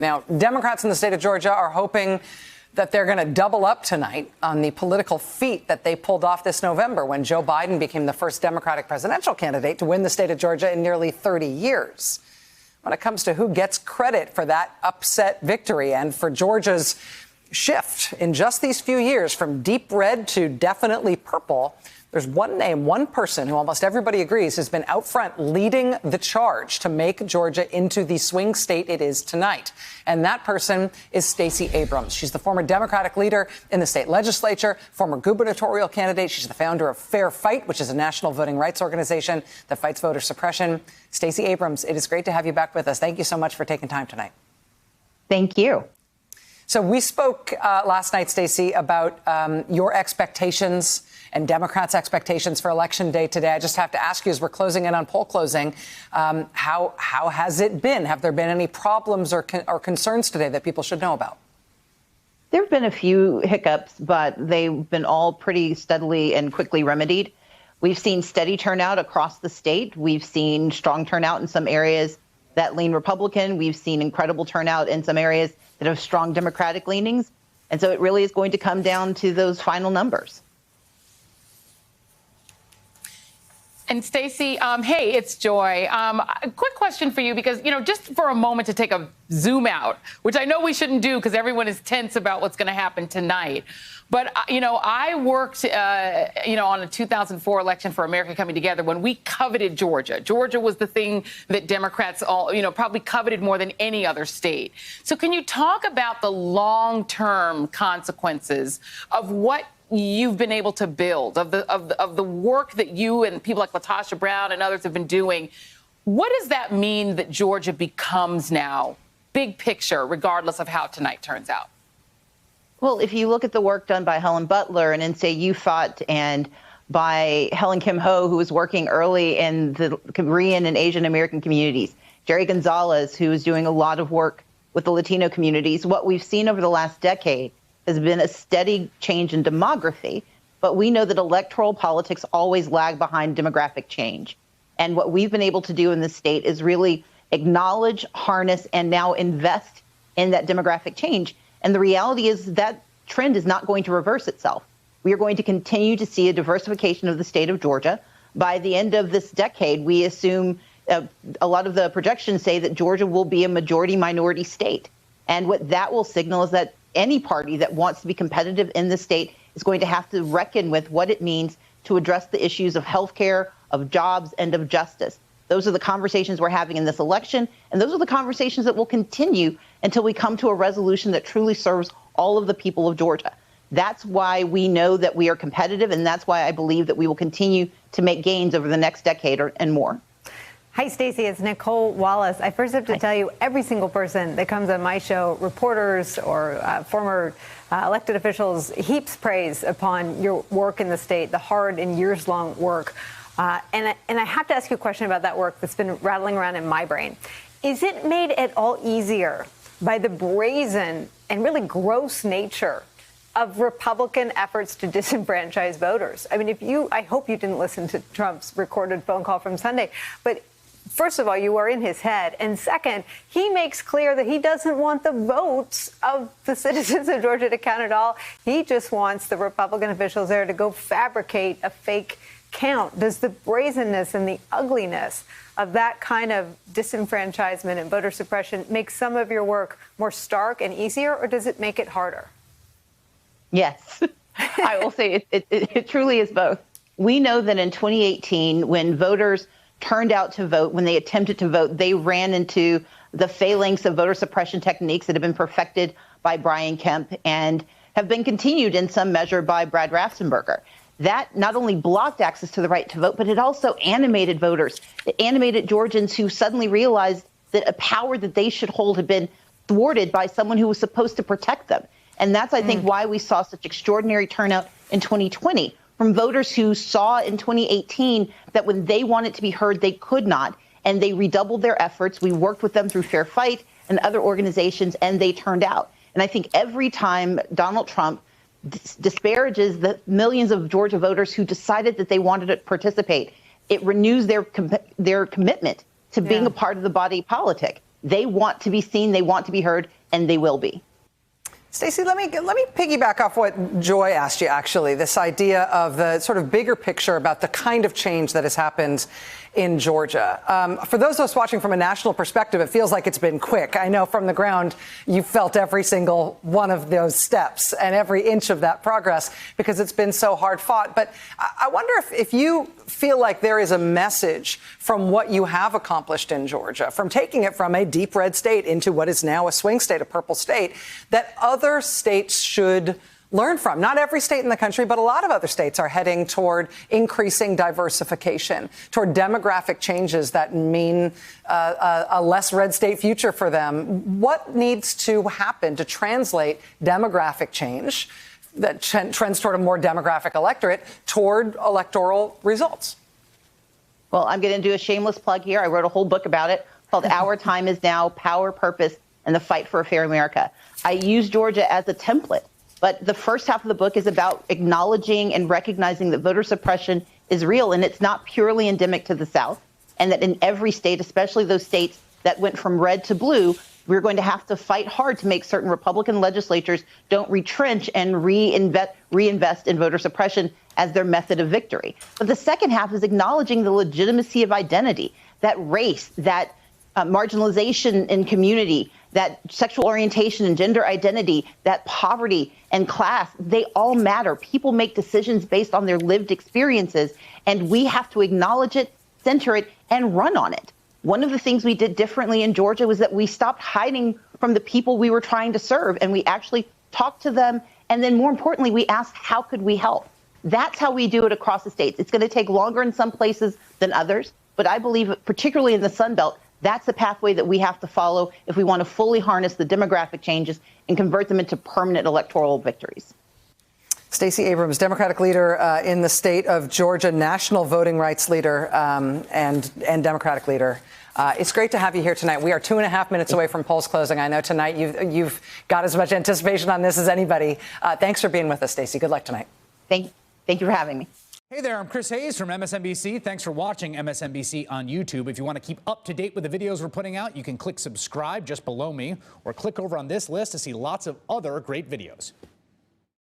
Now, Democrats in the state of Georgia are hoping that they're going to double up tonight on the political feat that they pulled off this November when Joe Biden became the first Democratic presidential candidate to win the state of Georgia in nearly 30 years. When it comes to who gets credit for that upset victory and for Georgia's shift in just these few years from deep red to definitely purple, there's one name, one person who almost everybody agrees has been out front leading the charge to make Georgia into the swing state it is tonight. And that person is Stacey Abrams. She's the former Democratic leader in the state legislature, former gubernatorial candidate. She's the founder of Fair Fight, which is a national voting rights organization that fights voter suppression. Stacey Abrams, it is great to have you back with us. Thank you so much for taking time tonight. Thank you. So we spoke last night, Stacey, about your expectations and Democrats' expectations for Election Day today. I just have to ask you, as we're closing in on poll closing, how has it been? Have there been any problems or concerns today that people should know about? There have been a few hiccups, but they've been all pretty steadily and quickly remedied. We've seen steady turnout across the state. We've seen strong turnout in some areas that lean Republican. We've seen incredible turnout in some areas that have strong Democratic leanings. And so it really is going to come down to those final numbers. And Stacey, hey, it's Joy. A quick question for you, because, just for a moment to take a zoom out, which I know we shouldn't do because everyone is tense about what's going to happen tonight. But, I worked, on a 2004 election for America Coming Together when we coveted Georgia. Georgia was the thing that Democrats probably coveted more than any other state. So can you talk about the long-term consequences of what you've been able to build, of the work that you and people like LaTosha Brown and others have been doing? What does that mean that Georgia becomes now, big picture, regardless of how tonight turns out? Well, if you look at the work done by Helen Butler and Say You Fought, and by Helen Kim Ho, who was working early in the Korean and Asian American communities, Jerry Gonzalez, who is doing a lot of work with the Latino communities, what we've seen over the last decade has been a steady change in demography, but we know that electoral politics always lag behind demographic change. And what we've been able to do in this state is really acknowledge, harness, and now invest in that demographic change. And the reality is that trend is not going to reverse itself. We are going to continue to see a diversification of the state of Georgia. By the end of this decade, we assume a lot of the projections say that Georgia will be a majority minority state. And what that will signal is that any party that wants to be competitive in the state is going to have to reckon with what it means to address the issues of health care, of jobs, and of justice. Those are the conversations we're having in this election, and those are the conversations that will continue until we come to a resolution that truly serves all of the people of Georgia. That's why we know that we are competitive, and that's why I believe that we will continue to make gains over the next decade and more. Hi, Stacey. It's Nicole Wallace. I first have to tell you, every single person that comes on my show, reporters or former elected officials, heaps praise upon your work in the state, the hard and years-long work. And I have to ask you a question about that work that's been rattling around in my brain. Is it made at all easier by the brazen and really gross nature of Republican efforts to disenfranchise voters? I mean, I hope you didn't listen to Trump's recorded phone call from Sunday, but first of all, you are in his head. And second, he makes clear that he doesn't want the votes of the citizens of Georgia to count at all. He just wants the Republican officials there to go fabricate a fake count. Does the brazenness and the ugliness of that kind of disenfranchisement and voter suppression make some of your work more stark and easier, or does it make it harder? Yes, I will say it truly is both. We know that in 2018, when voters turned out to vote, when they attempted to vote, they ran into the failings of voter suppression techniques that have been perfected by Brian Kemp and have been continued in some measure by Brad Raffensperger. That not only blocked access to the right to vote, but it also animated voters. It animated Georgians who suddenly realized that a power that they should hold had been thwarted by someone who was supposed to protect them. And that's, I think, why we saw such extraordinary turnout in 2020 from voters who saw in 2018 that when they wanted to be heard, they could not. And they redoubled their efforts. We worked with them through Fair Fight and other organizations, and they turned out. And I think every time Donald Trump disparages the millions of Georgia voters who decided that they wanted to participate, it renews their commitment to being a part of the body politic. They want to be seen, they want to be heard, and they will be. Stacey, let me piggyback off what Joy asked you, actually, this idea of the sort of bigger picture about the kind of change that has happened in Georgia. For those of us watching from a national perspective, it feels like it's been quick. I know from the ground you felt every single one of those steps and every inch of that progress because it's been so hard fought. But I wonder if you feel like there is a message from what you have accomplished in Georgia, from taking it from a deep red state into what is now a swing state, a purple state, that other states should learn from. Not every state in the country, but a lot of other states are heading toward increasing diversification, toward demographic changes that mean a less red state future for them. What needs to happen to translate demographic change that trends toward a more demographic electorate toward electoral results? Well, I'm going to do a shameless plug here. I wrote a whole book about it called Our Time Is Now, Power, Purpose, and the Fight for a Fair America. I use Georgia as a template, but the first half of the book is about acknowledging and recognizing that voter suppression is real and it's not purely endemic to the South, and that in every state, especially those states that went from red to blue, we're going to have to fight hard to make certain Republican legislatures don't retrench and reinvest in voter suppression as their method of victory. But the second half is acknowledging the legitimacy of identity, that race, that marginalization in community, that sexual orientation and gender identity, that poverty and class, they all matter. People make decisions based on their lived experiences, and we have to acknowledge it, center it, and run on it. One of the things we did differently in Georgia was that we stopped hiding from the people we were trying to serve, and we actually talked to them. And then more importantly, we asked, how could we help? That's how we do it across the states. It's going to take longer in some places than others, but I believe, particularly in the Sun Belt, that's the pathway that we have to follow if we want to fully harness the demographic changes and convert them into permanent electoral victories. Stacey Abrams, Democratic leader in the state of Georgia, national voting rights leader and Democratic leader. It's great to have you here tonight. We are 2.5 minutes away from polls closing. I know tonight you've got as much anticipation on this as anybody. Thanks for being with us, Stacey. Good luck tonight. Thank you for having me. Hey there, I'm Chris Hayes from MSNBC. Thanks for watching MSNBC on YouTube. If you want to keep up to date with the videos we're putting out, you can click subscribe just below me or click over on this list to see lots of other great videos.